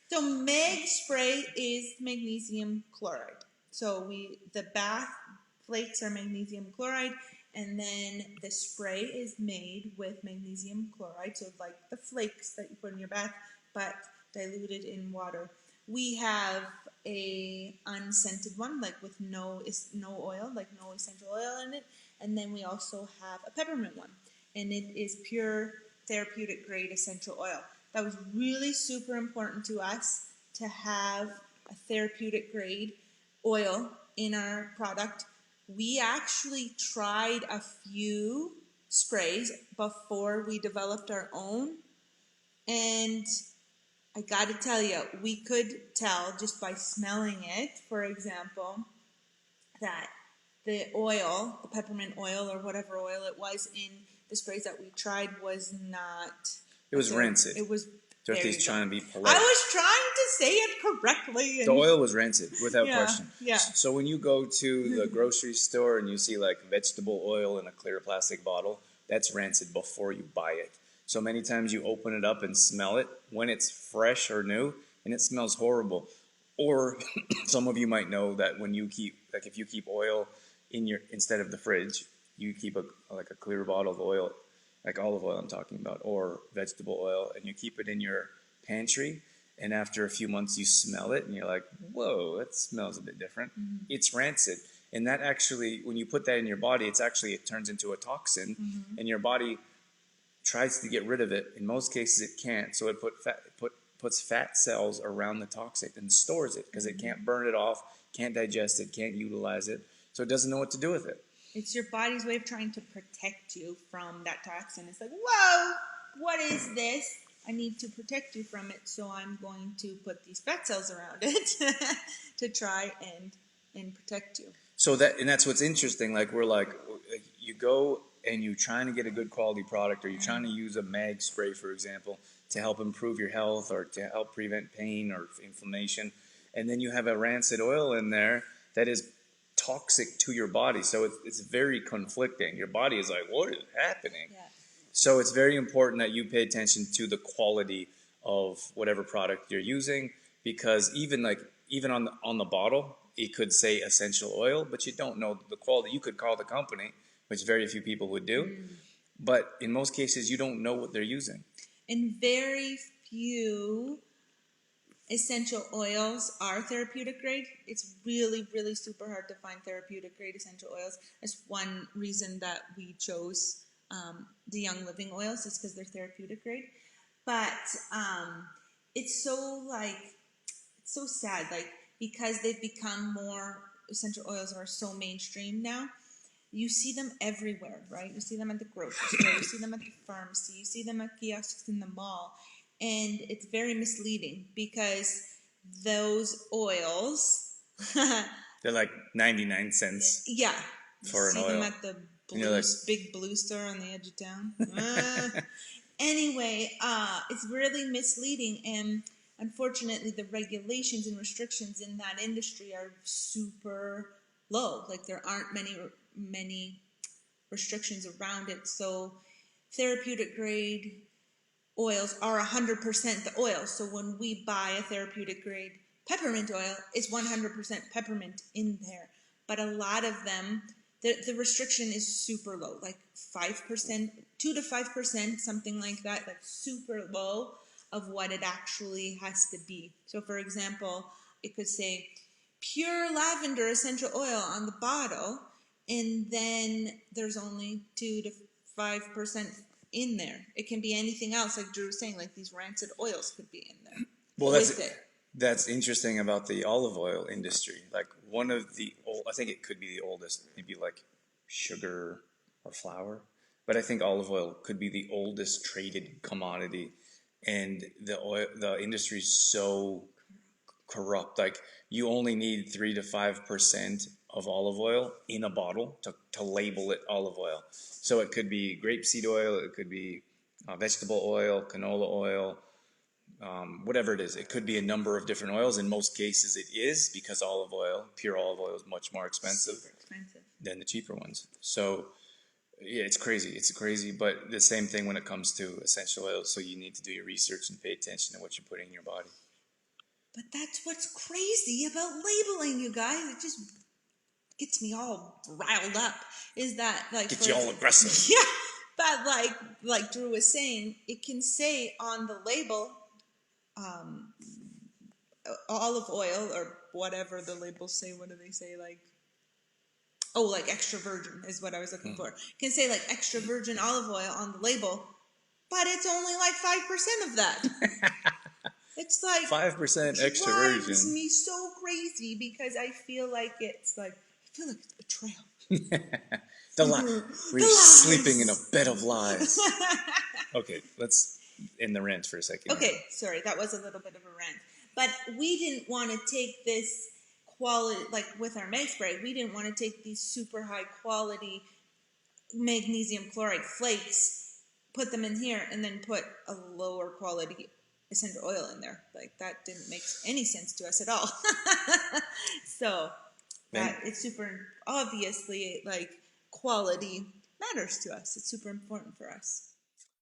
So Mag Spray is magnesium chloride. So the bath flakes are magnesium chloride, and then the spray is made with magnesium chloride. So like the flakes that you put in your bath, but diluted in water. We have a unscented one, like with no oil, like no essential oil in it, and then we also have a peppermint one, and it is pure therapeutic grade essential oil. That was really super important to us to have a therapeutic grade oil in our product. We actually tried a few sprays before we developed our own, and I got to tell you, we could tell just by smelling it, for example, that the oil, the peppermint oil or whatever oil it was in the sprays that we tried was not. It was rancid. It was. Dorothy's trying to be polite. I was trying to say it correctly. The oil was rancid, without question. Yeah. So when you go to the grocery store and you see like vegetable oil in a clear plastic bottle, that's rancid before you buy it. So many times you open it up and smell it when it's fresh or new, and it smells horrible. Or some of you might know that when you keep, like if you keep oil in your, instead of the fridge, you keep a clear bottle of oil, like olive oil I'm talking about, or vegetable oil, and you keep it in your pantry, and after a few months you smell it and you're like, whoa, that smells a bit different. Mm-hmm. It's rancid. And that actually, when you put that in your body, it turns into a toxin, and your body tries to get rid of it. In most cases it can't, so it puts fat cells around the toxic and stores it because it can't burn it off, can't digest it, can't utilize it, so it doesn't know what to do with it. It's your body's way of trying to protect you from that toxin. It's like, whoa, what is this? I need to protect you from it, so I'm going to put these fat cells around it to try and protect you. So that's what's interesting. Like we're like, you go and you're trying to get a good quality product, or you're trying to use a mag spray, for example, to help improve your health or to help prevent pain or inflammation, and then you have a rancid oil in there that is toxic to your body. So it's very conflicting. Your body is like, what is happening? Yeah. So it's very important that you pay attention to the quality of whatever product you're using, because even on the bottle, it could say essential oil, but you don't know the quality. You could call the company, which very few people would do, but in most cases, you don't know what they're using. And very few essential oils are therapeutic grade. It's really, really super hard to find therapeutic grade essential oils. That's one reason that we chose the Young Living oils, is because they're therapeutic grade. But it's so sad, like, because they've become more, essential oils are so mainstream now. You see them everywhere, right? You see them at the grocery store, you see them at the pharmacy, you see them at kiosks in the mall. And it's very misleading because those oils they're like 99 cents. Yeah. For an oil. See them at the big blue store on the edge of town. Anyway, it's really misleading, and unfortunately the regulations and restrictions in that industry are super low. Like there aren't many restrictions around it. So therapeutic grade oils are 100% the oil. So when we buy a therapeutic grade peppermint oil, it's 100% peppermint in there. But a lot of them, the restriction is super low, like 5%, 2 to 5%, something like that, like super low of what it actually has to be. So for example, it could say pure lavender essential oil on the bottle, and then there's only 2 to 5% in there. It can be anything else, like Drew was saying, like these rancid oils could be in there. Well, that's interesting about the olive oil industry. Like one of the I think it could be the oldest, maybe like sugar or flour, but I think olive oil could be the oldest traded commodity, and the industry is so corrupt. Like you only need 3 to 5% of olive oil in a bottle to label it olive oil. So it could be grapeseed oil, it could be vegetable oil, canola oil, whatever it is. It could be a number of different oils. In most cases it is, because pure olive oil is much more expensive than the cheaper ones. So yeah, it's crazy, but the same thing when it comes to essential oils. So you need to do your research and pay attention to what you're putting in your body. But that's what's crazy about labeling, you guys. It just gets me all riled up. Is that like Get you all aggressive. Yeah, but like Drew was saying, it can say on the label, olive oil or whatever the labels say. What do they say? Like, oh, like extra virgin is what I was looking for. It can say like extra virgin olive oil on the label, but it's only like 5% of that. It's like 5% extra drives virgin. me so crazy because I feel like it's betrayal. We're sleeping in a bed of lies. Okay, let's end the rant for a second. Okay, sorry, that was a little bit of a rant. But we didn't want to take this quality, like with our Mag Spray, we didn't want to take these super high quality magnesium chloride flakes, put them in here, and then put a lower quality essential oil in there. Like, that didn't make any sense to us at all. So that it's super, obviously, like, quality matters to us. It's super important for us.